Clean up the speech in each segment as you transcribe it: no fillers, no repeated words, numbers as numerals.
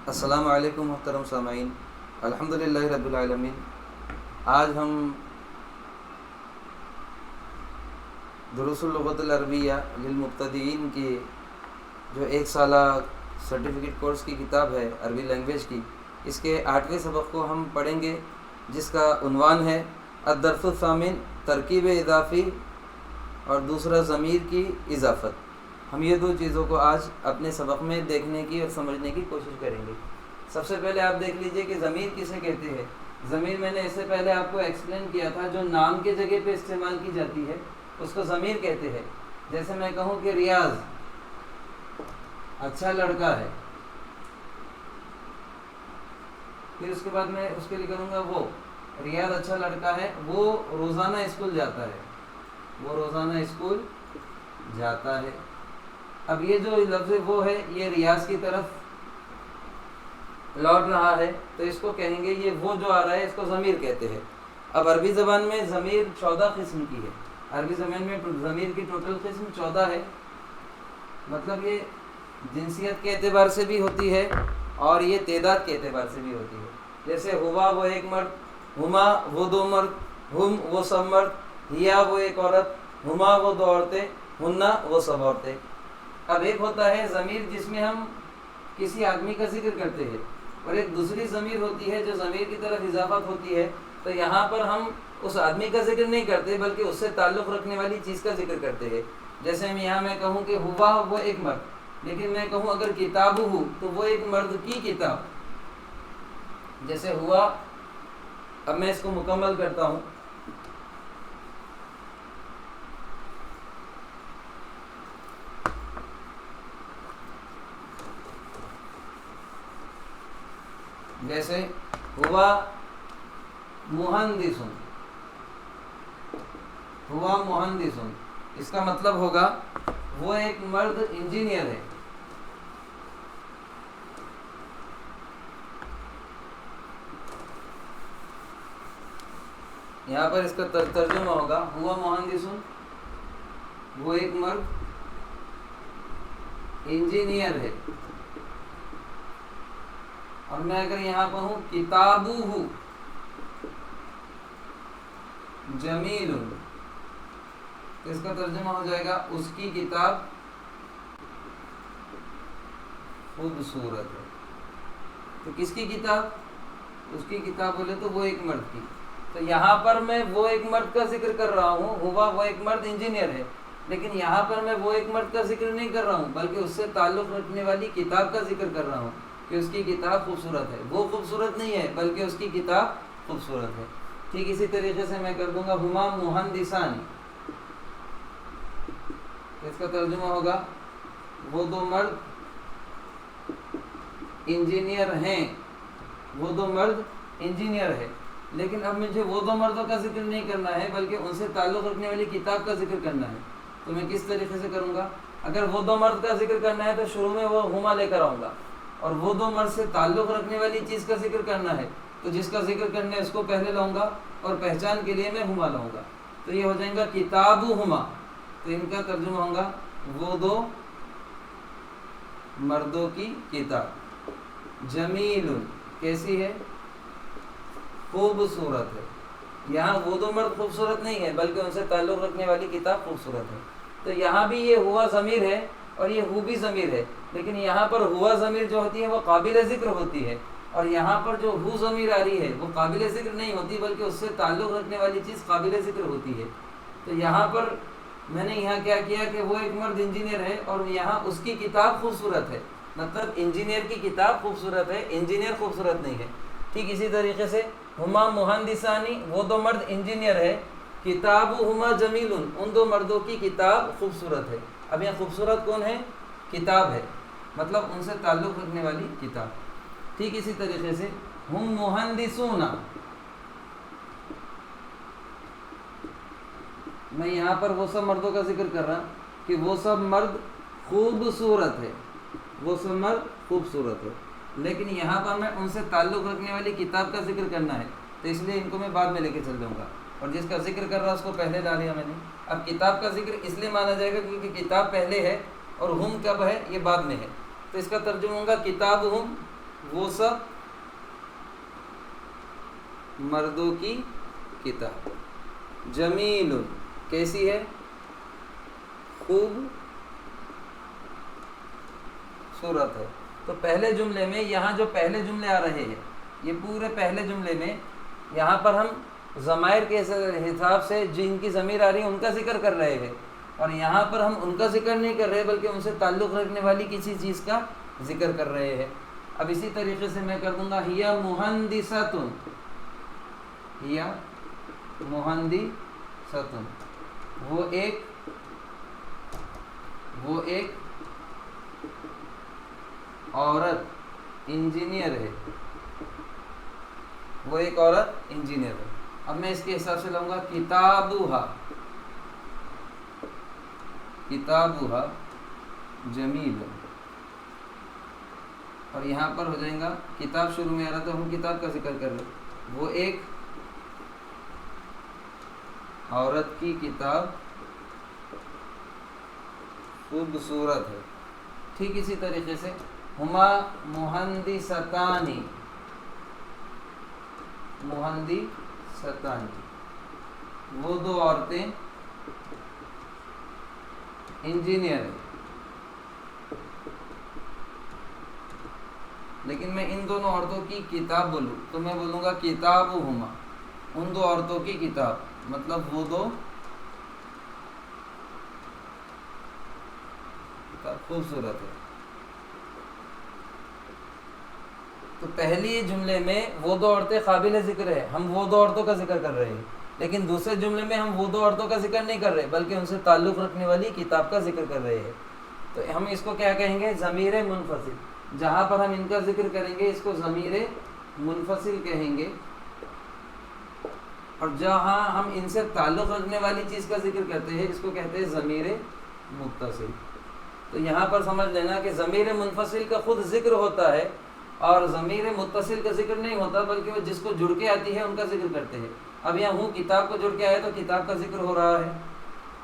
السلام علیکم محترم سامعین، الحمدللہ رب العالمین۔ آج ہم دروس اللغت العربیہ للمبتدئین کی جو 1 سالہ سرٹیفکیٹ کورس کی کتاب ہے عربی لینگویج کی، اس کے 8ویں سبق کو ہم پڑھیں گے، جس کا عنوان ہے الدرس الثامن، ترکیب اضافی اور دوسرا ضمیر کی اضافت۔ ہم یہ 2 چیزوں کو آج اپنے سبق میں دیکھنے کی اور سمجھنے کی کوشش کریں گے۔ سب سے پہلے آپ دیکھ لیجئے کہ ضمیر کسے کہتے ہیں۔ ضمیر میں نے اس سے پہلے آپ کو ایکسپلین کیا تھا، جو نام کے جگہ پہ استعمال کی جاتی ہے اس کو ضمیر کہتے ہیں۔ جیسے میں کہوں کہ ریاض اچھا لڑکا ہے، پھر اس کے بعد میں اس کے لیے کروں گا وہ ریاض اچھا لڑکا ہے، وہ روزانہ اسکول جاتا ہے، وہ روزانہ اسکول جاتا ہے۔ اب یہ جو لفظ وہ ہے یہ ریاض کی طرف لوٹ رہا ہے، تو اس کو کہیں گے یہ وہ جو آ رہا ہے اس کو ضمیر کہتے ہیں۔ اب عربی زبان میں ضمیر 14 قسم کی ہے۔ عربی زبان میں ضمیر کی ٹوٹل قسم 14 ہے، مطلب یہ جنسیت کے اعتبار سے بھی ہوتی ہے اور یہ تعداد کے اعتبار سے بھی ہوتی ہے۔ جیسے ہوا وہ ایک مرد، ہما وہ 2 مرد، ہم وہ سب مرد، ہیا وہ ایک عورت، ہما وہ 2 عورتیں، ہننا وہ سب عورتیں۔ اب ایک ہوتا ہے ضمیر جس میں ہم کسی آدمی کا ذکر کرتے ہیں، اور ایک دوسری ضمیر ہوتی ہے جو ضمیر کی طرف اضافت ہوتی ہے۔ تو یہاں پر ہم اس آدمی کا ذکر نہیں کرتے بلکہ اس سے تعلق رکھنے والی چیز کا ذکر کرتے ہیں۔ جیسے یہاں میں کہوں کہ ہوا وہ ایک مرد، لیکن میں کہوں اگر کتاب ہو تو وہ ایک مرد کی کتاب، جیسے ہوا۔ اب میں اس کو مکمل کرتا ہوں۔ جیسے ہوا مہندسن، ہوا مہندسن، اس کا مطلب ہوگا وہ ایک مرد انجینئر ہے۔ یہاں پر اس کا ترجمہ ہوگا ہوا مہندسن، وہ ایک مرد انجینئر ہے۔ اور میں اگر یہاں کہوں کتابہ جمیل، تو اس کا ترجمہ ہو جائے گا اس کی کتاب خوبصورت ہے۔ تو کس کی کتاب؟ اس کی کتاب بولے تو وہ ایک مرد کی۔ تو یہاں پر میں وہ ایک مرد کا ذکر کر رہا ہوں، ہوا وہ ایک مرد انجینئر ہے، لیکن یہاں پر میں وہ ایک مرد کا ذکر نہیں کر رہا ہوں بلکہ اس سے تعلق رکھنے والی کتاب کا ذکر کر رہا ہوں کہ اس کی کتاب خوبصورت ہے۔ وہ خوبصورت نہیں ہے بلکہ اس کی کتاب خوبصورت ہے۔ ٹھیک اسی طریقے سے میں کر دوں گا ہما مہندسان، اس کا ترجمہ ہوگا وہ 2 مرد انجینئر ہیں، وہ 2 مرد انجینئر ہے۔ لیکن اب مجھے وہ 2 مردوں کا ذکر نہیں کرنا ہے بلکہ ان سے تعلق رکھنے والی کتاب کا ذکر کرنا ہے۔ تو میں کس طریقے سے کروں گا؟ اگر وہ 2 مرد کا ذکر کرنا ہے تو شروع میں وہ ہما لے کر آؤں گا، اور وہ 2 مرد سے تعلق رکھنے والی چیز کا ذکر کرنا ہے تو جس کا ذکر کرنا ہے اس کو پہلے لاؤں گا، اور پہچان کے لیے میں ہما لاؤں گا۔ تو یہ ہو جائیں گا کتابہما، تو ان کا ترجمہ ہوگا وہ 2 مردوں کی کتاب۔ جمیل کیسی ہے؟ خوبصورت ہے۔ یہاں وہ 2 مرد خوبصورت نہیں ہے بلکہ ان سے تعلق رکھنے والی کتاب خوبصورت ہے۔ تو یہاں بھی یہ ہوا ضمیر ہے اور یہ ہو بھی ضمیر ہے، لیکن یہاں پر ہوا ضمیر جو ہوتی ہے وہ قابل ذکر ہوتی ہے، اور یہاں پر جو ہو ضمیر آ رہی ہے وہ قابل ذکر نہیں ہوتی بلکہ اس سے تعلق رکھنے والی چیز قابل ذکر ہوتی ہے۔ تو یہاں پر میں نے یہاں کیا کیا کہ وہ ایک مرد انجینئر ہے اور یہاں اس کی کتاب خوبصورت ہے، مطلب انجینئر کی کتاب خوبصورت ہے، انجینئر خوبصورت نہیں ہے۔ ٹھیک اسی طریقے سے ہما مہندسانی، وہ 2 مرد انجینئر ہے، کتابہما جمیل، ان 2 مردوں کی کتاب خوبصورت ہے۔ اب یہ خوبصورت کون ہے؟ کتاب ہے، مطلب ان سے تعلق رکھنے والی کتاب۔ ٹھیک اسی طریقے سے ہم مہندسون، میں یہاں پر وہ سب مردوں کا ذکر کر رہا کہ وہ سب مرد خوبصورت ہے، وہ سب مرد خوبصورت ہے، لیکن یہاں پر میں ان سے تعلق رکھنے والی کتاب کا ذکر کرنا ہے تو اس لیے ان کو میں بعد میں لے کے چل جاؤں گا، اور جس کا ذکر کر رہا اس کو پہلے لا لیا میں نے۔ اب کتاب کا ذکر اس لیے مانا جائے گا کیونکہ کتاب پہلے ہے اور ہم کب ہے؟ یہ بعد میں ہے۔ تو اس کا ترجمہ ہوگا کتاب ہم وہ سب مردوں کی کتاب. جمیل کیسی ہے؟ خوب صورت ہے. تو پہلے جملے میں یہاں جو پہلے جملے آ رہے ہیں یہ پورے پہلے جملے میں یہاں پر ہم ضمائر کے حساب سے جن کی ضمیر آ رہی ہے ان کا ذکر کر رہے ہیں، اور یہاں پر ہم ان کا ذکر نہیں کر رہے بلکہ ان سے تعلق رکھنے والی کسی چیز کا ذکر کر رہے ہیں. اب اسی طریقے سے میں کر دوں گا ہیا مہندسۃ، ہیا مہندسۃ، وہ ایک عورت انجینئر ہے، وہ ایک عورت انجینئر ہے. اب میں اس کے حساب سے لاؤں گا کتابها جمیل، اور یہاں پر ہو جائے گا کتاب شروع میں آ رہا تو ہم کتاب کا ذکر کر رہے ہیں، وہ ایک عورت کی کتاب خوبصورت ہے. ٹھیک اسی طریقے سے ہما مہندستانی، وہ دو عورتیں انجینئر ہیں. لیکن میں ان دونوں عورتوں کی کتاب بولوں تو میں بولوں گا کتابہما، ان دو عورتوں کی کتاب، مطلب وہ دو خوبصورت ہے. تو پہلی جملے میں وہ دو عورتیں قابل ذکر ہے، ہم وہ دو عورتوں کا ذکر کر رہے ہیں. لیکن دوسرے جملے میں ہم وہ دو عورتوں کا ذکر نہیں کر رہے بلکہ ان سے تعلق رکھنے والی کتاب کا ذکر کر رہے ہیں. تو ہم اس کو کیا کہیں گے؟ ضمیر منفصل. جہاں پر ہم ان کا ذکر کریں گے اس کو ضمیر منفصل کہیں گے، اور جہاں ہم ان سے تعلق رکھنے والی چیز کا ذکر کرتے ہیں اس کو کہتے ہیں ضمیر متصل. تو یہاں پر سمجھ لینا کہ ضمیر منفصل کا خود ذکر ہوتا ہے اور ضمیر متصل کا ذکر نہیں ہوتا، بلکہ وہ جس کو جڑ کے آتی ہے ان کا ذکر کرتے ہیں. اب یہاں ہوں کتاب کو جڑ کے آیا تو کتاب کا ذکر ہو رہا ہے،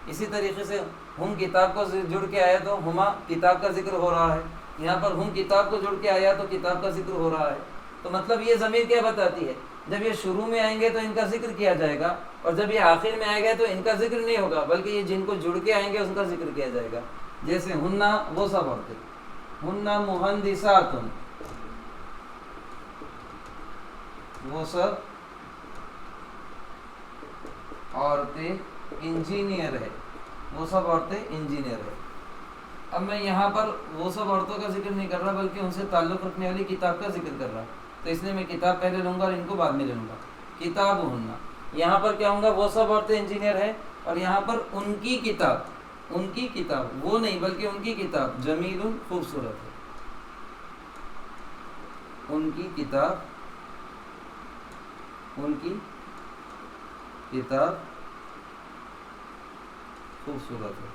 اسی طریقے سے ہم کتاب کو جڑ کے آیا تو ہما کتاب کا ذکر ہو رہا ہے. یہاں پر ہم کتاب کو جڑ کے آیا تو کتاب کا ذکر ہو رہا ہے. تو مطلب یہ ضمیر کیا بتاتی ہے؟ جب یہ شروع میں آئیں گے تو ان کا ذکر کیا جائے گا، اور جب یہ آخر میں آئے گا تو ان کا ذکر نہیں ہوگا بلکہ یہ جن کو جڑ کے آئیں گے ان کا ذکر کیا جائے گا. جیسے ہننا وہ سب عورتیں، ہننا مہندسات، وہ سب عورتیں انجینئر ہے، وہ سب عورتیں انجینئر ہے. اب میں یہاں پر وہ سب عورتوں کا ذکر نہیں کر رہا بلکہ ان سے تعلق رکھنے والی کتاب کا ذکر کر رہا، تو اس لیے میں کتاب پہلے لوں گا اور ان کو بعد میں لوں گا. کتاب ہننا، یہاں پر کیا ہوں گا؟ وہ سب عورتیں انجینئر ہے، اور یہاں پر ان کی کتاب وہ نہیں بلکہ ان کی کتاب جمیل خوبصورت ہے. ان کی کتاب خوبصورت ہے.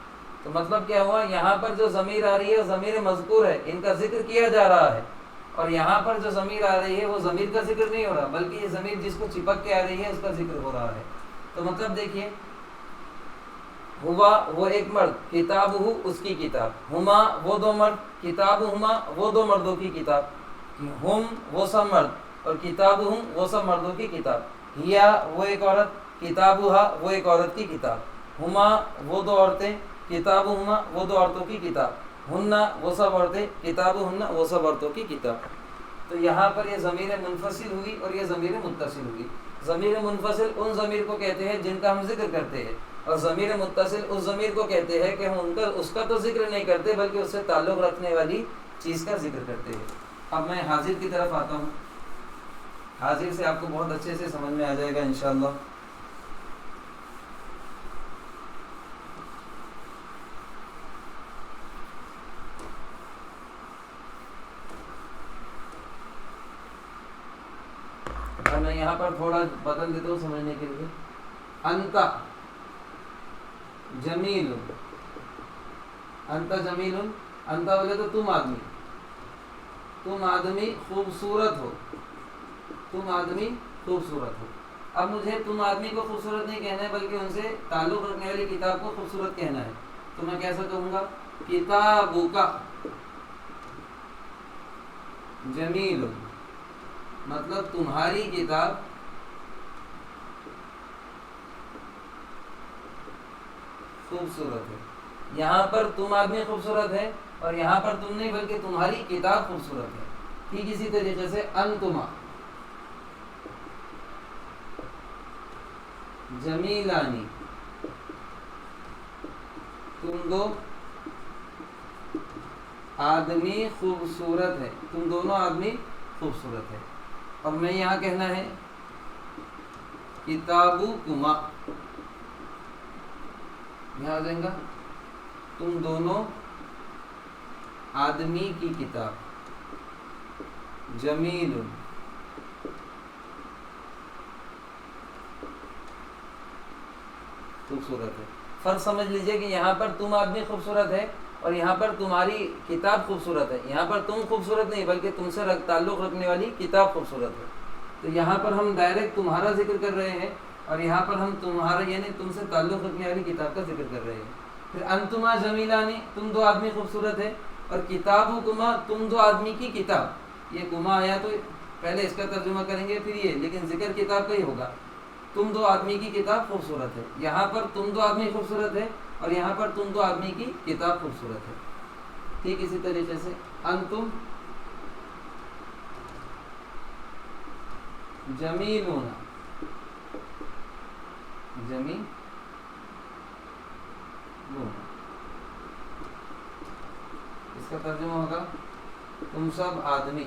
تو مطلب کیا ہوا؟ یہاں پر جو ضمیر آ رہی ہے وہ ضمیر مذکور ہے، ان کا ذکر کیا جا رہا ہے، اور یہاں پر جو ضمیر آ رہی ہے وہ ضمیر کا ذکر نہیں ہو رہا بلکہ یہ ضمیر جس کو چپک کے آ رہی ہے اس کا ذکر ہو رہا ہے. تو مطلب دیکھیے، ہوا وہ ایک مرد، کتاب ہو اس کی کتاب، ہما وہ دو مرد، کتاب ہما وہ دو مردوں کی کتاب، ہم وہ سب مرد اور کتاب ہم وہ سب مردوں کی کتاب، ہیا وہ ایک عورت، کتابہا وہ ایک عورت کی کتاب، ہما وہ دو عورتیں، کتابہما وہ دو عورتوں کی کتاب، ہننا وہ سب عورتیں، کتابہننا وہ سب عورتوں کی کتاب. تو یہاں پر یہ ضمیر منفصل ہوئی اور یہ ضمیر متصل ہوئی. ضمیر منفصل ان ضمیر کو کہتے ہیں جن کا ہم ذکر کرتے ہیں، اور ضمیر متصل اس ضمیر کو کہتے ہیں کہ ہم اس کا تو ذکر نہیں کرتے بلکہ اس سے تعلق رکھنے والی چیز کا ذکر کرتے ہیں. اب میں حاضر کی طرف آتا ہوں. حاضر سے آپ کو بہت اچھے سے سمجھ میں آ جائے گا انشاءاللہ. میں یہاں پر تھوڑا بدل دیتا ہوں سمجھنے کے لیے. انتا جمیل، انتا جمیل، انتا بولے تو تم آدمی خوبصورت ہو، تم آدمی خوبصورت ہو. اب مجھے تم آدمی کو خوبصورت نہیں کہنا ہے بلکہ ان سے تعلق رکھنے والی کتاب کو خوبصورت کہنا ہے. تو میں کیسا کہوں گا؟ کتابو کا، جمیل مطلب تمہاری کتاب خوبصورت ہے. یہاں پر تم آدمی خوبصورت ہے اور یہاں پر تم نہیں بلکہ تمہاری کتاب خوبصورت ہے. ٹھیک اسی طریقے سے انتما جمیلانی تم دو آدمی خوبصورت ہے, تم دونوں آدمی خوبصورت ہے. اور میں یہاں کہنا ہے کتابکما, یہاں آ جائیں گا تم دونوں آدمی کی کتاب جمیل خوبصورت ہے. فرق سمجھ لیجئے کہ یہاں پر تم آدمی خوبصورت ہے اور یہاں پر تمہاری کتاب خوبصورت ہے. یہاں پر تم خوبصورت نہیں بلکہ تم سے تعلق رکھنے والی کتاب خوبصورت ہے. تو یہاں پر ہم ڈائریکٹ تمہارا ذکر کر رہے ہیں اور یہاں پر ہم تمہارا یعنی تم سے تعلق رکھنے والی کتاب کا ذکر کر رہے ہیں. پھر انتما جمیلانی تم دو آدمی خوبصورت ہے اور کتابکما تم دو آدمی کی کتاب. یہ کما آیا تو پہلے اس کا ترجمہ کریں گے پھر یہ, لیکن ذکر کتاب کا ہی ہوگا. تم دو آدمی کی کتاب خوبصورت ہے. یہاں پر تم دو آدمی خوبصورت ہے اور یہاں پر تم دو آدمی کی کتاب خوبصورت ہے. ٹھیک اسی طریقے سے انتم جمیلون جمیلون اس کا ترجمہ ہوگا تم سب آدمی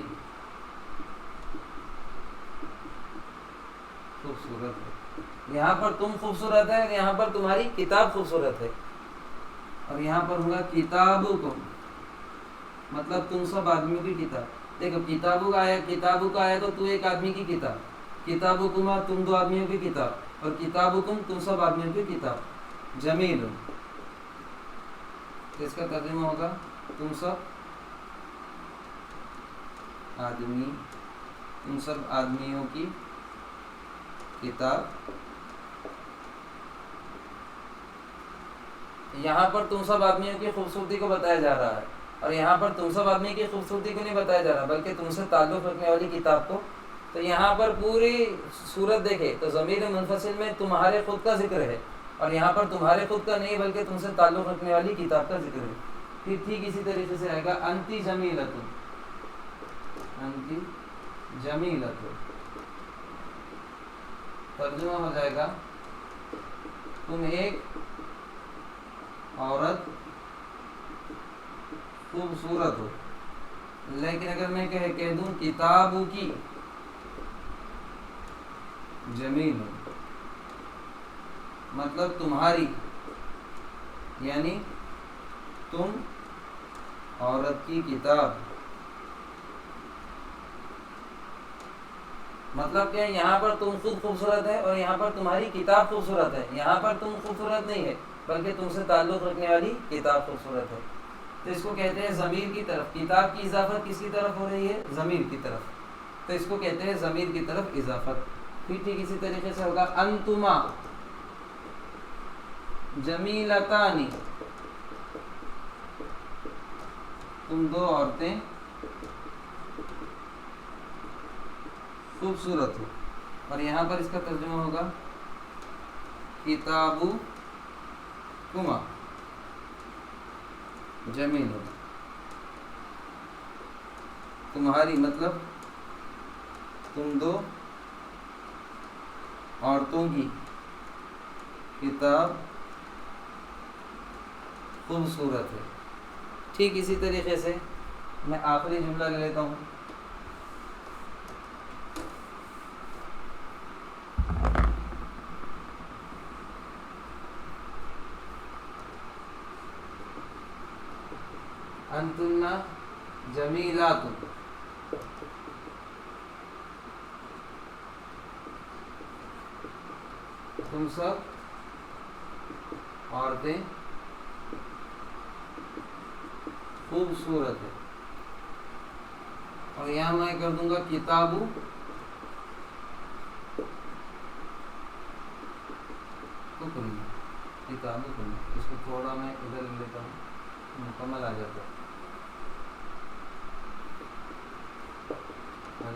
خوبصورت ہے. یہاں پر تم خوبصورت ہے اور یہاں پر تمہاری کتاب خوبصورت ہے. اور یہاں پر ہوگا کتابکم مطلب تم سب آدمیوں کی کتاب. دیکھو کتابوں کا آیا تو تو ایک آدمی کی کتاب, کتابکما تم دو آدمیوں کی کتاب اور کتابکم تم سب آدمیوں کی کتاب. جمیل اس کا ترجمہ ہوگا تم سب آدمی, تم سب آدمیوں کی کتاب. یہاں پر تم سب آدمیوں کی خوبصورتی کو بتایا جا رہا ہے اور یہاں پر تم سب آدمی کی خوبصورتی کو نہیں بتایا جا رہا بلکہ تم سے تعلق رکھنے والی کتاب کو. تو یہاں پر پوری صورت دیکھے تو ضمیر منفصل میں تمہارے خود کا ذکر ہے اور یہاں پر تمہارے خود کا نہیں بلکہ تم سے تعلق رکھنے والی کتاب کا ذکر ہے. پھر ٹھیک اسی طریقے سے آئے گا انتی جمیلۃ, انتی جمیلۃ ترجمہ ہو جائے گا تم ایک عورت خوبصورت ہو. لیکن اگر میں کہہ دوں کتابوں کی جمیل مطلب تمہاری یعنی تم عورت کی کتاب, مطلب کہ یہاں پر تم خود خوبصورت ہے اور یہاں پر تمہاری کتاب خوبصورت ہے. یہاں پر تم خوبصورت نہیں ہے بلکہ تم سے تعلق رکھنے والی کتاب خوبصورت ہے. تو اس کو کہتے ہیں ضمیر کی طرف. کتاب کی اضافت کس کی طرف ہو رہی ہے؟ ضمیر کی طرف. تو اس کو کہتے ہیں ضمیر کی طرف اضافت. پھر ٹھیک اسی طریقے سے ہوگا انتما جمیلتانی تم دو عورتیں خوبصورت ہو. اور یہاں پر اس کا ترجمہ ہوگا کتابو کما جمیل تمہاری مطلب تم دو عورتوں کی کتاب خوبصورت ہے. ٹھیک اسی طریقے سے میں آخری جملہ لے لیتا ہوں. انتن جمیلات تم سب عورتیں خوبصورت ہے. اور یہاں میں کر دوں گا کتابو کتابوں کو اس کو تھوڑا میں ادھر لیتا ہوں مکمل آ جاتا ہے.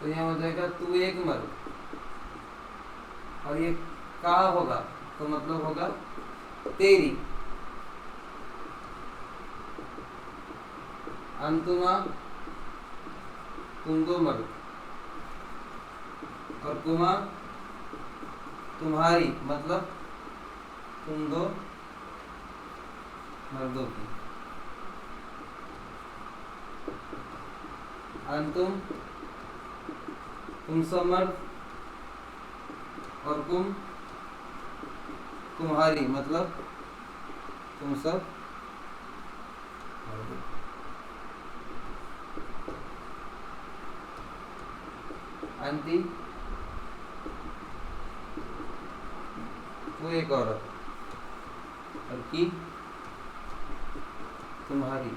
تو یہ ہو جائے گا تو ایک مرد، اور یہ کا ہوگا تو مطلب ہوگا تیری، انتما تم دو مرد، اور کما تمہاری مطلب تم دو مردوں کی، انتم تم سب مرد، اور کم تمہاری مطلب تم سب مردوں کی۔ انتی تو ایک عورت، اور کی تمہاری،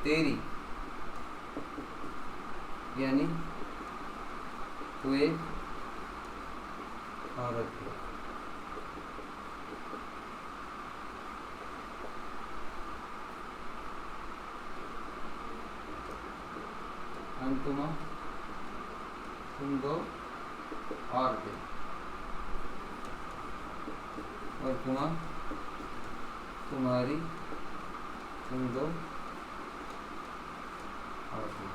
تیری یعنی تو ایک عورت ہے۔ انتما تم دو عورتیں، اور کما تمہاری تم دو عورتیں۔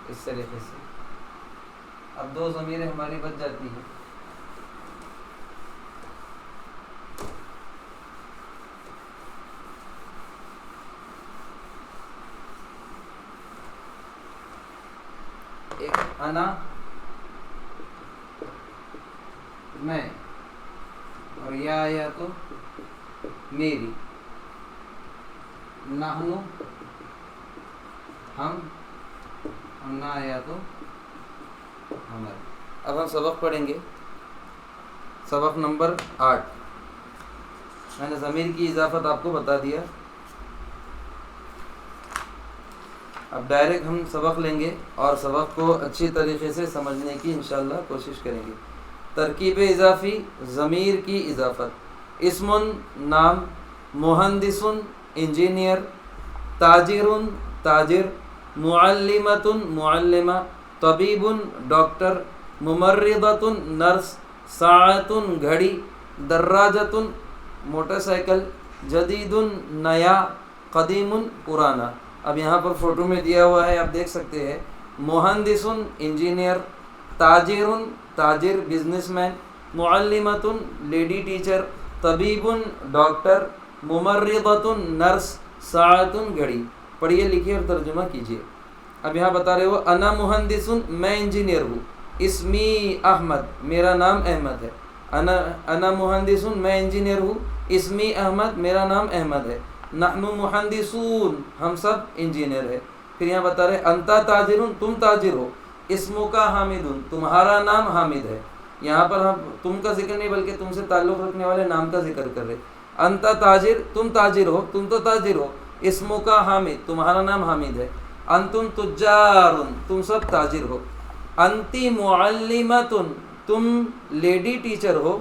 اس طریقے سے اب دو ضمیریں ہماری بچ جاتی ہیں۔ ایک انا میں، اور یا آیا تو میری، نحنو ہم، اور نہ آیا تو ہمارے۔ اب ہم سبق پڑھیں گے، سبق نمبر 8۔ میں نے ضمیر کی اضافت آپ کو بتا دیا، اب ڈائریکٹ ہم سبق لیں گے اور سبق کو اچھی طریقے سے سمجھنے کی انشاءاللہ کوشش کریں گے۔ ترکیب اضافی، ضمیر کی اضافت۔ اسم نام، مہندس انجینئر، تاجر تاجر، معلمۃ معلمہ، طبیب ڈاکٹر، ممرضۃ نرس، ساعۃ گھڑی، دراجۃ موٹر سائیکل، جدید نیا، قدیم پرانا۔ اب یہاں پر فوٹو میں دیا ہوا ہے، آپ دیکھ سکتے ہیں، مہندس انجینئر، تاجر تاجر بزنس مین، معلمۃ لیڈی ٹیچر، طبیب ڈاکٹر، ممرضۃ نرس، ساعۃ گھڑی۔ پڑھیے لکھیے اور ترجمہ کیجیے۔ اب یہاں بتا رہے ہو انا مہندس، میں انجینئر ہوں، اسمی احمد، میرا نام احمد ہے۔ انا مہندس، میں انجینئر ہوں، اسمی احمد، میرا نام احمد ہے۔ نحن مہندسون، ہم سب انجینئر ہے۔ پھر یہاں بتا رہے انتا تاجر، تم تاجر ہو، اسمو کا حامد، تمہارا نام حامد ہے۔ یہاں پر ہم تم کا ذکر نہیں بلکہ تم سے تعلق رکھنے والے نام کا ذکر کر رہے۔ انتا تاجر، تم تاجر ہو، تم تو تاجر ہو، اسمو کا حامد، تمہارا نام حامد ہے۔ انتم تجار، تم سب تاجر ہو۔ انتی معلمۃ، تم لیڈی ٹیچر ہو۔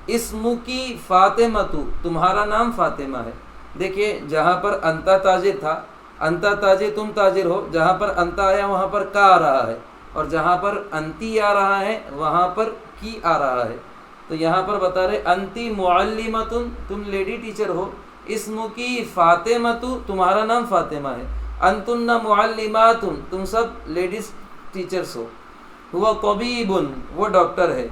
اسمو کی فاطمۃ، تمہارا نام فاطمہ ہے۔ دیکھیے جہاں پر انتا تاجر تھا، انتا تاجر تم تاجر ہو، جہاں پر انتا آیا وہاں پر کا آ رہا ہے، اور جہاں پر انتی آ رہا ہے وہاں پر کی آ رہا ہے۔ تو یہاں پر بتا رہے انتی معلمۃ، تم لیڈی ٹیچر ہو، اسم کی فاطمۃ، تمہارا نام فاطمہ ہے۔ انتن معلمات، تم سب لیڈیز ٹیچرس ہو۔ ہوا طبیب، وہ ڈاکٹر ہے۔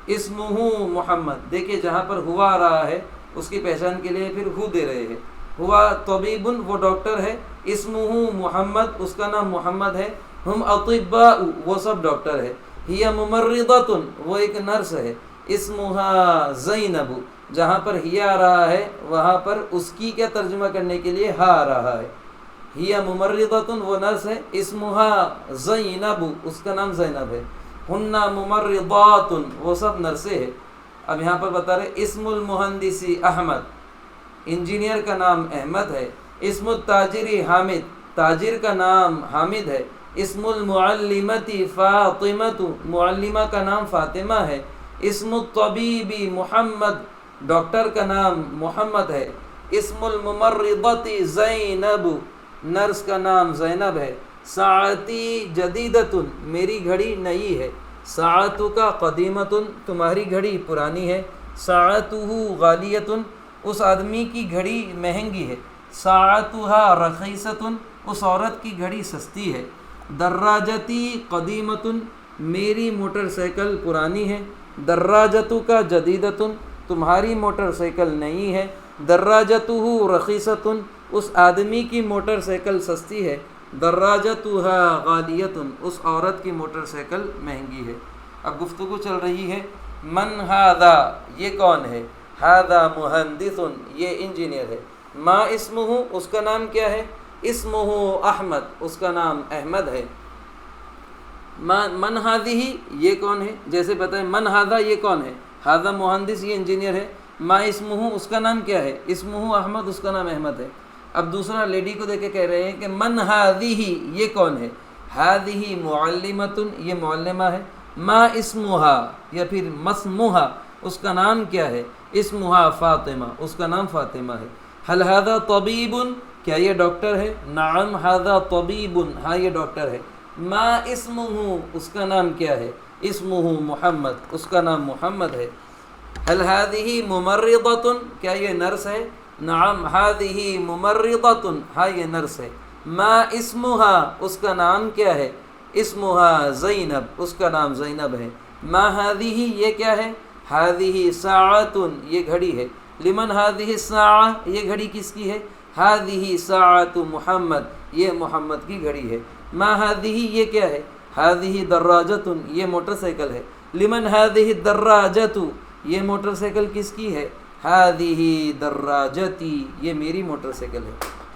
اسمہ محمد، دیکھیے جہاں پر ہوا آ رہا ہے اس کی پہچان کے لیے پھر ہو دے رہے ہیں۔ ہوا طبیب، وہ ڈاکٹر ہے۔ اسمہ محمد، اس کا نام محمد ہے۔ ہم اطباء، وہ سب ڈاکٹر ہے۔ ہی ممرضۃ، وہ ایک نرس ہے۔ اسمہا زینب، جہاں پر ہی آ رہا ہے وہاں پر اس کی کیا ترجمہ کرنے کے لیے ہا آ رہا ہے۔ ہی ممرضۃ، وہ نرس ہے۔ اسمہا زینب، اس کا نام زینب ہے۔ ہن ممرضات، وہ سب نرسیں ہیں۔ اب یہاں پر بتا رہے اسم المہندسی احمد، انجینئر کا نام احمد ہے۔ اسم التاجر حامد، تاجر کا نام حامد ہے۔ اسم المعلمۃ فاطمۃ، معلمہ کا نام فاطمہ ہے۔ اسم الطبیب محمد، ڈاکٹر کا نام محمد ہے۔ اسم الممرضۃ زینب، نرس کا نام زینب ہے۔ ساعتی جدیدۃ، میری گھڑی نئی ہے۔ ساعتک قدیمۃ، تمہاری گھڑی پرانی ہے۔ ساعتہ غالیۃ، اس آدمی کی گھڑی مہنگی ہے۔ ساعتها رخیصۃ، اس عورت کی گھڑی سستی ہے۔ دراجتی قدیمۃ، میری موٹر سائیکل پرانی ہے۔ دراجتک جدیدۃ، تمہاری موٹر سائیکل نئی ہے۔ دراجتہ رخیصۃ، اس آدمی کی موٹر سائیکل سستی ہے۔ دراجتها غالیۃ، اس عورت کی موٹر سائیکل مہنگی ہے۔ اب گفتگو چل رہی ہے، من ھذا، یہ کون ہے؟ ھذا مہندس، یہ انجینئر ہے۔ ما اسمہ، اس کا نام کیا ہے؟ اسمہ احمد، اس کا نام احمد ہے۔ من ھذہ، یہ کون ہے؟ جیسے بتائیں من ھذا، یہ کون ہے؟ ھذا مہندس، یہ انجینئر ہے۔ ما اسمہ، اس کا نام کیا ہے؟ اسمہ احمد، اس کا نام احمد ہے۔ اب دوسرا لیڈی کو دیکھ کے کہہ رہے ہیں کہ من ھذہ، یہ کون ہے؟ ھذہ معلمۃ، یہ معلمہ ہے۔ ما اسمہا، یا پھر مسمہا، اس کا نام کیا ہے؟ اسمہا فاطمہ، اس کا نام فاطمہ ہے۔ حل ھذا طبیب، کیا یہ ڈاکٹر ہے؟ نعم ھذا طبیب، ہاں یہ ڈاکٹر ہے۔ ما اسمہ، اس کا نام کیا ہے؟ اسمہ محمد، اس کا نام محمد ہے۔ حل ھذہ ممرضۃ، کیا یہ نرس ہے؟ نعم ھذہ ممرضۃ، ہاں یہ نرس ہے۔ ما اسمہا، اس کا نام کیا ہے؟ اسمہا زینب، اس کا نام زینب ہے۔ ما ھذہ، یہ کیا ہے؟ ھذہ ساعۃ، یہ گھڑی ہے۔ لمن ھذہ الساعۃ، یہ گھڑی کس کی ہے؟ ھذہ ساعۃ محمد، یہ محمد کی گھڑی ہے۔ ما ھذہ، یہ کیا ہے؟ ھذہ دراجۃ، یہ موٹر سائیکل ہے۔ لمن ھذہ الدراجۃ، یہ موٹر سائیکل کس کی ہے؟ ھذہ دراجتی، یہ میری موٹر سائیکل ہے۔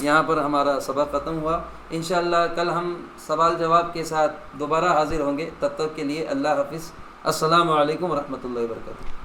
یہاں پر ہمارا سبق ختم ہوا۔ انشاءاللہ کل ہم سوال جواب کے ساتھ دوبارہ حاضر ہوں گے۔ تب تک کے لیے اللہ حافظ۔ السلام علیکم ورحمۃ اللہ وبرکاتہ۔